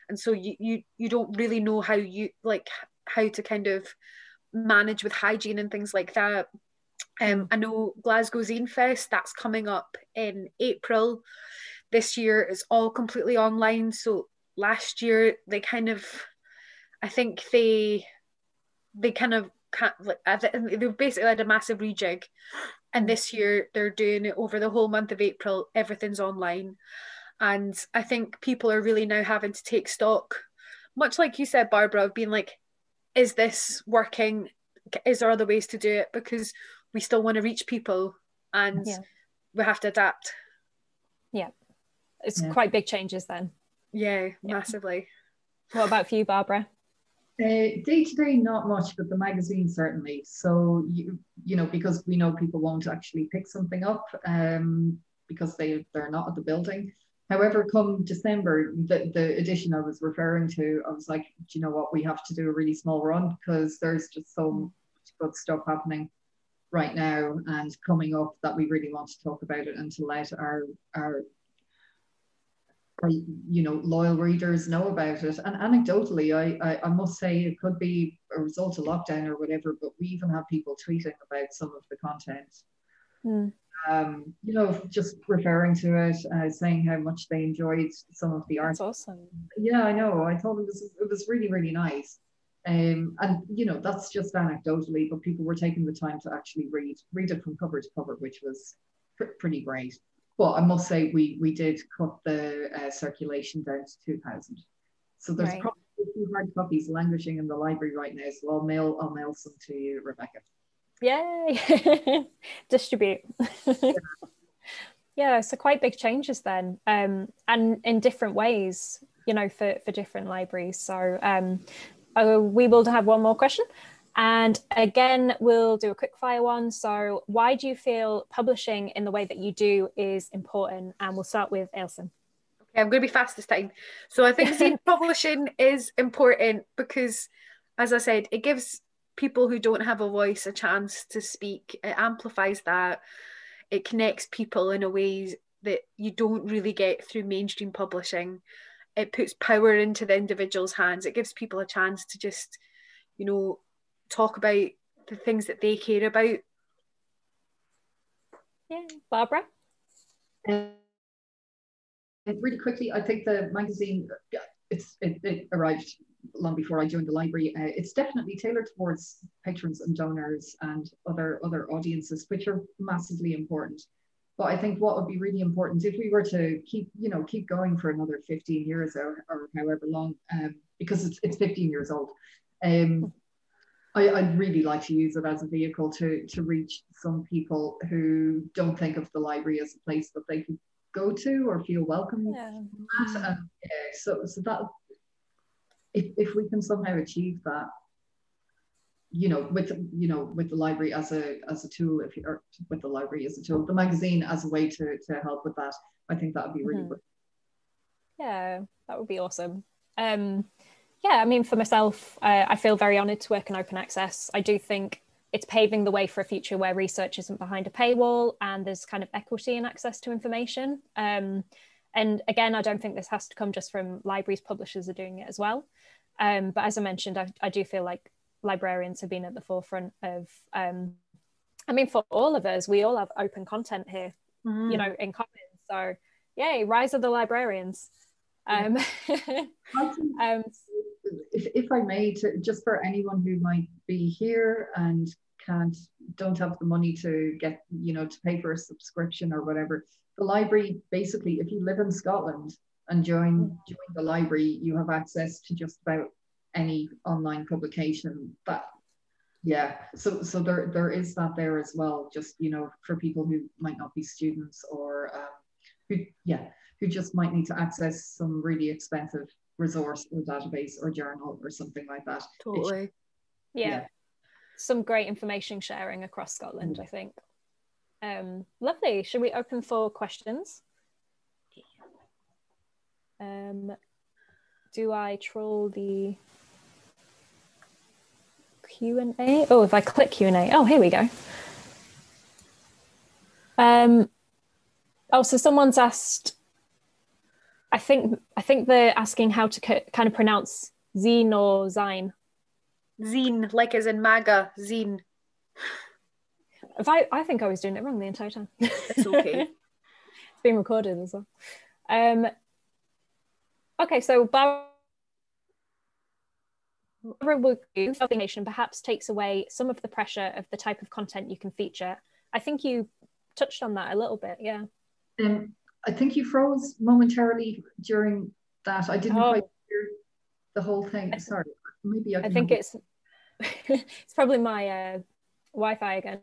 And so you don't really know how to kind of manage with hygiene and things like that. I know Glasgow Zine Fest, that's coming up in April. This year it's all completely online. So last year they kind of, I think they kind of they basically had a massive rejig, and this year they're doing it over the whole month of April. Everything's online, and I think people are really now having to take stock, much like you said, Barbara, of being like, is this working? Is there other ways to do it? Because we still want to reach people, and we have to adapt. Yeah, it's quite big changes then. Yeah, massively. What about for you, Barbara? Day to day, not much, but the magazine certainly. So you know, because we know people won't actually pick something up because they're not at the building. However, come December, the edition I was referring to, I was like, do you know what, we have to do a really small run because there's just so much good stuff happening right now and coming up that we really want to talk about it and to let our loyal readers know about it. And anecdotally, I must say, it could be a result of lockdown or whatever, but we even have people tweeting about some of the content. Just referring to it, saying how much they enjoyed some of the art. That's awesome. Yeah, I know. I thought it was really, really nice. And that's just anecdotally, but people were taking the time to actually read it from cover to cover, which was pretty great. But I must say, we did cut the circulation down to 2,000. So there's probably a few hard copies languishing in the library right now. So I'll mail some to you, Rebecca. Yay! Distribute. Yeah, so quite big changes then, and in different ways, for different libraries. So we will have one more question. And again, we'll do a quick fire one. So why do you feel publishing in the way that you do is important? And we'll start with Ailson. Okay, I'm going to be fast this time. So I think zine publishing is important because, as I said, it gives people who don't have a voice a chance to speak. It amplifies that. It connects people in a way that you don't really get through mainstream publishing. It puts power into the individual's hands. It gives people a chance to just, talk about the things that they care about. Yeah, Barbara? Really quickly, I think the magazine, it arrived long before I joined the library. It's definitely tailored towards patrons and donors and other audiences, which are massively important. But I think what would be really important if we were to keep going for another 15 years or however long, because it's 15 years old. I'd really like to use it as a vehicle to reach some people who don't think of the library as a place that they could go to or feel welcome at. So that if we can somehow achieve that, with the library as a tool, with the library as a tool, the magazine as a way to help with that, I think that would be really good. Yeah, that would be awesome. Yeah, I mean, for myself, I feel very honoured to work in open access. I do think it's paving the way for a future where research isn't behind a paywall and there's kind of equity in access to information. And again, I don't think this has to come just from libraries. Publishers are doing it as well. But as I mentioned, I do feel like librarians have been at the forefront of, for all of us, we all have open content here, in common. So yay, rise of the librarians. If I may, just for anyone who might be here and don't have the money to get, to pay for a subscription or whatever. The library, basically, if you live in Scotland and join the library, you have access to just about any online publication. So there is that there as well, just, for people who might not be students, or who just might need to access some really expensive resource or database or journal or something like that. Totally. Yeah. Some great information sharing across Scotland, I think. Lovely. Should we open for questions? Do I troll the Q&A? Oh, if I click Q&A. Oh, here we go. So someone's asked, I think they're asking how to kind of pronounce zine or zine. Zine, like as in MAGA, zine. I think I was doing it wrong the entire time. It's okay. It's been recorded as well. Okay, so Barbara Nation perhaps takes away some of the pressure of the type of content you can feature. I think you touched on that a little bit, yeah. I think you froze momentarily during that. I didn't quite hear the whole thing. Sorry, maybe I think it's it's probably my Wi-Fi again.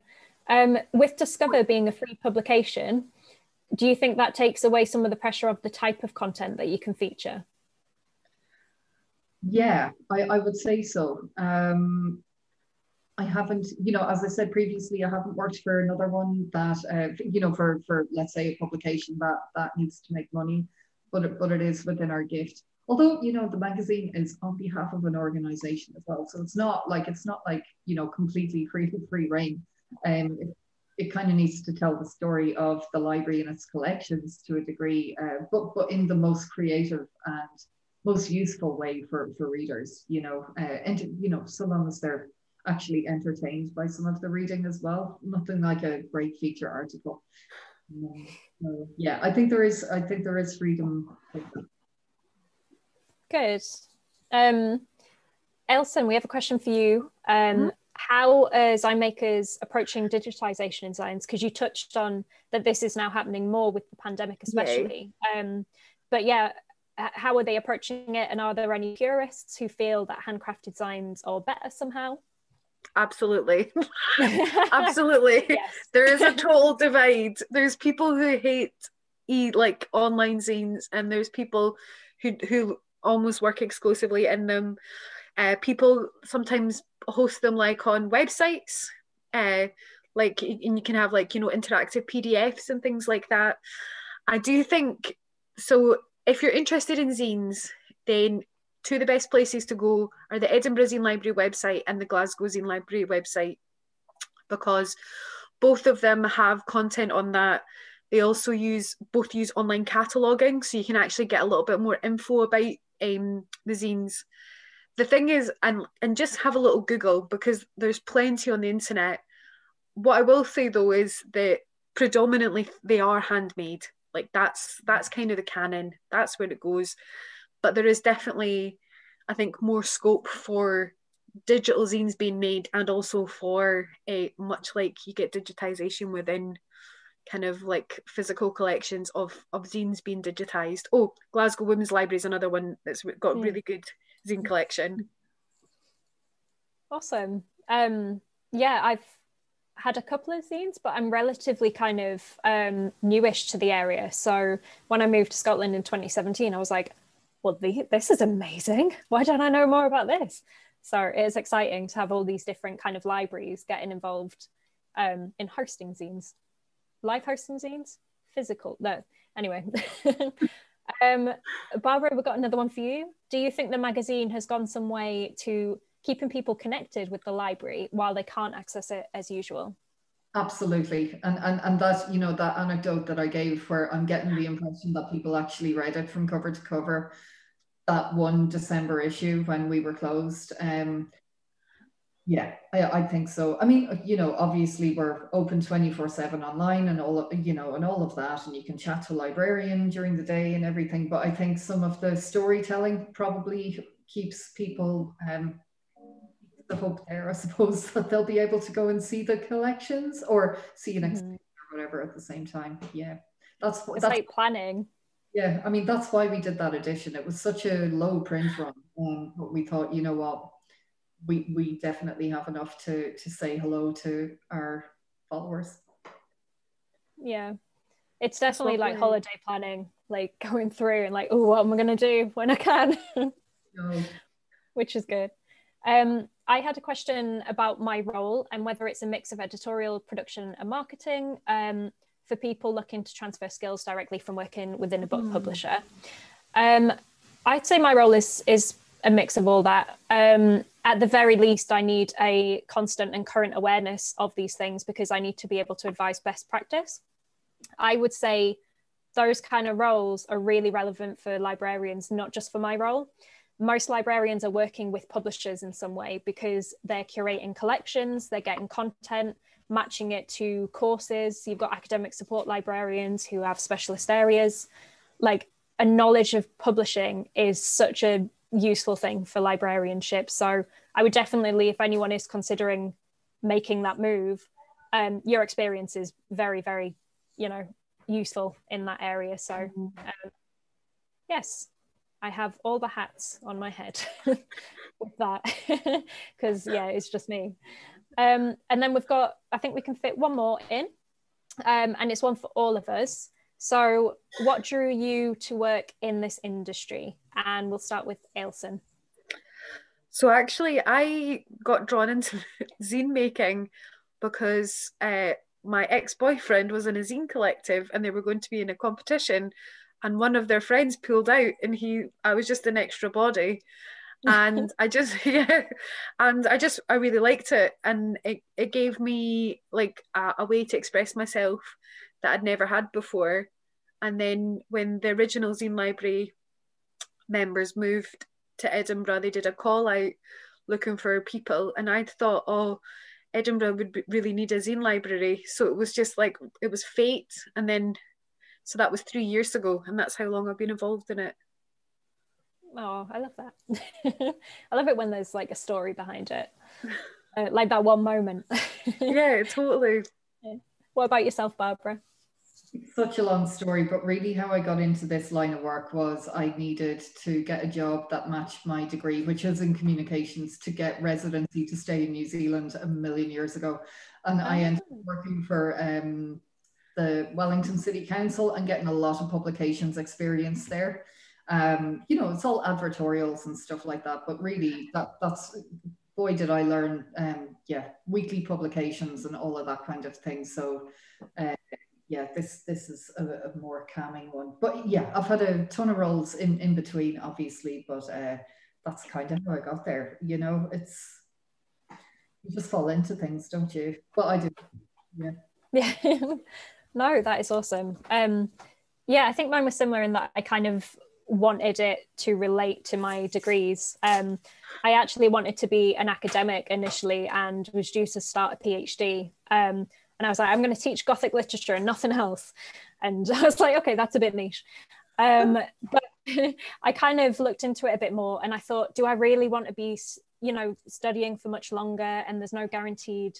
With Discover being a free publication, do you think that takes away some of the pressure of the type of content that you can feature? Yeah, I would say so. I haven't, as I said previously, I haven't worked for another one that, for let's say a publication that needs to make money, but it is within our gift. Although, the magazine is on behalf of an organization as well. So it's not like, completely free reign. It kind of needs to tell the story of the library and its collections to a degree, but in the most creative and most useful way for readers, and, so long as they're actually entertained by some of the reading as well. Nothing like a great feature article. I think there is freedom. Good. Elson, we have a question for you. How are zine makers approaching digitization in zines? Because you touched on that this is now happening more with the pandemic, especially. But yeah, how are they approaching it? And are there any purists who feel that handcrafted zines are better somehow? Absolutely. Absolutely. Yes. There is a total divide. There's people who hate like online zines, and there's people who almost work exclusively in them. People sometimes host them like on websites, and you can have interactive PDFs and things like that. I do think so. If you're interested in zines, then two of the best places to go are the Edinburgh Zine Library website and the Glasgow Zine Library website, because both of them have content on that. They also both use online cataloguing, so you can actually get a little bit more info about the zines. The thing is, and just have a little Google, because there's plenty on the internet. What I will say though is that predominantly they are handmade. Like that's kind of the canon. That's where it goes. But there is definitely, I think, more scope for digital zines being made, and also for much like you get digitization within kind of like physical collections of zines being digitized. Oh, Glasgow Women's Library is another one that's got a really good zine collection. Awesome. Yeah, I've had a couple of zines, but I'm relatively kind of newish to the area. So when I moved to Scotland in 2017, I was like, well, this is amazing. Why don't I know more about this? So it's exciting to have all these different kind of libraries getting involved in hosting zines. Live hosting zines? Physical? No. Anyway. Barbara, we've got another one for you. Do you think the magazine has gone some way to keeping people connected with the library while they can't access it as usual? Absolutely. And that's, that anecdote that I gave where I'm getting the impression that people actually read it from cover to cover, that one December issue when we were closed. Yeah, I think so. I mean, obviously we're open 24/7 online and all of that, and you can chat to a librarian during the day and everything. But I think some of the storytelling probably keeps people the hope there, I suppose, that they'll be able to go and see the collections or see an exhibition or whatever at the same time. Yeah, that's like planning. Yeah, I mean, that's why we did that edition. It was such a low print run, but we thought, you know what, we definitely have enough to say hello to our followers. Yeah, it's definitely like holiday planning, like going through and like, oh, what am I going to do when I can? Which is good. I had a question about my role and whether it's a mix of editorial, production and marketing for people looking to transfer skills directly from working within a book publisher. I'd say my role is a mix of all that. At the very least, I need a constant and current awareness of these things because I need to be able to advise best practice. I would say those kind of roles are really relevant for librarians, not just for my role. Most librarians are working with publishers in some way because they're curating collections, they're getting content, matching it to courses. You've got academic support librarians who have specialist areas. Like, a knowledge of publishing is such a useful thing for librarianship. So I would definitely, if anyone is considering making that move, your experience is very, very, useful in that area. So yes, I have all the hats on my head with that because it's just me. And then we've got, I think we can fit one more in, and it's one for all of us. So what drew you to work in this industry? And we'll start with Ailsin. So actually, I got drawn into zine making because my ex-boyfriend was in a zine collective and they were going to be in a competition, and one of their friends pulled out and I was just an extra body. And I really liked it, and it gave me like a way to express myself that I'd never had before. And then when the original zine library members moved to Edinburgh, they did a call out looking for people, and I thought, oh, Edinburgh would really need a zine library. So it was just like, it was fate. And then so that was 3 years ago, and that's how long I've been involved in it. Oh, I love that. I love it when there's like a story behind it, like that one moment. Yeah, totally. What about yourself, Barbara? Such a long story, but really how I got into this line of work was I needed to get a job that matched my degree, which is in communications, to get residency to stay in New Zealand a million years ago. And I ended up working for the Wellington City Council and getting a lot of publications experience there. It's all advertorials and stuff like that, but really that's boy did I learn weekly publications and all of that kind of thing. So this is a more calming one, but I've had a ton of roles in between, obviously, but that's kind of how I got there. It's, you just fall into things, don't you? But I do. No, that is awesome. I think mine was similar in that I kind of wanted it to relate to my degrees. I actually wanted to be an academic initially and was due to start a PhD. And I was like, I'm going to teach Gothic literature and nothing else. And I was like, okay, that's a bit niche. But I kind of looked into it a bit more and I thought, do I really want to be, studying for much longer and there's no guaranteed,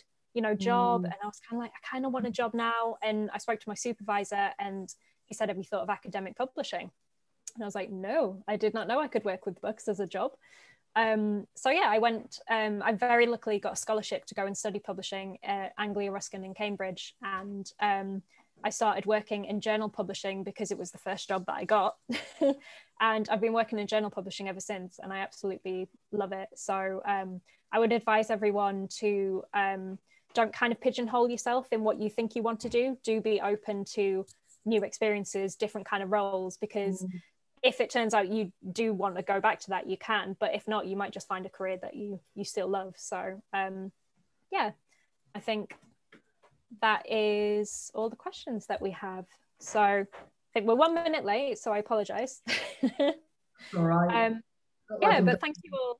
job? And I was kind of like, I kind of want a job now. And I spoke to my supervisor and he said, have you thought of academic publishing? And I was like, no, I did not know I could work with books as a job. I went, I very luckily got a scholarship to go and study publishing at Anglia Ruskin in Cambridge. And I started working in journal publishing because it was the first job that I got. And I've been working in journal publishing ever since, and I absolutely love it. So I would advise everyone to don't kind of pigeonhole yourself in what you think you want to do. Do be open to new experiences, different kind of roles, because if it turns out you do want to go back to that, you can, but if not, you might just find a career that you still love. So I think that is all the questions that we have. So I think we're 1 minute late, so I apologize. All right. But thank you all.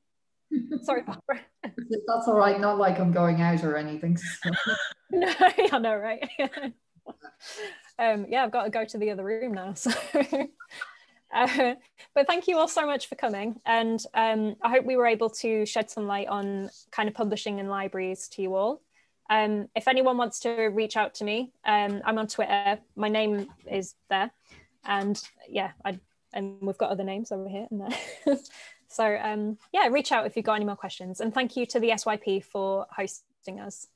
Sorry, Barbara. That's all right, not like I'm going out or anything. So. No, I know, right? I've got to go to the other room now. So But thank you all so much for coming, and I hope we were able to shed some light on kind of publishing in libraries to you all. If anyone wants to reach out to me, I'm on Twitter. My name is there, and yeah, and we've got other names over here and there. So yeah, reach out if you've got any more questions. And thank you to the SYP for hosting us.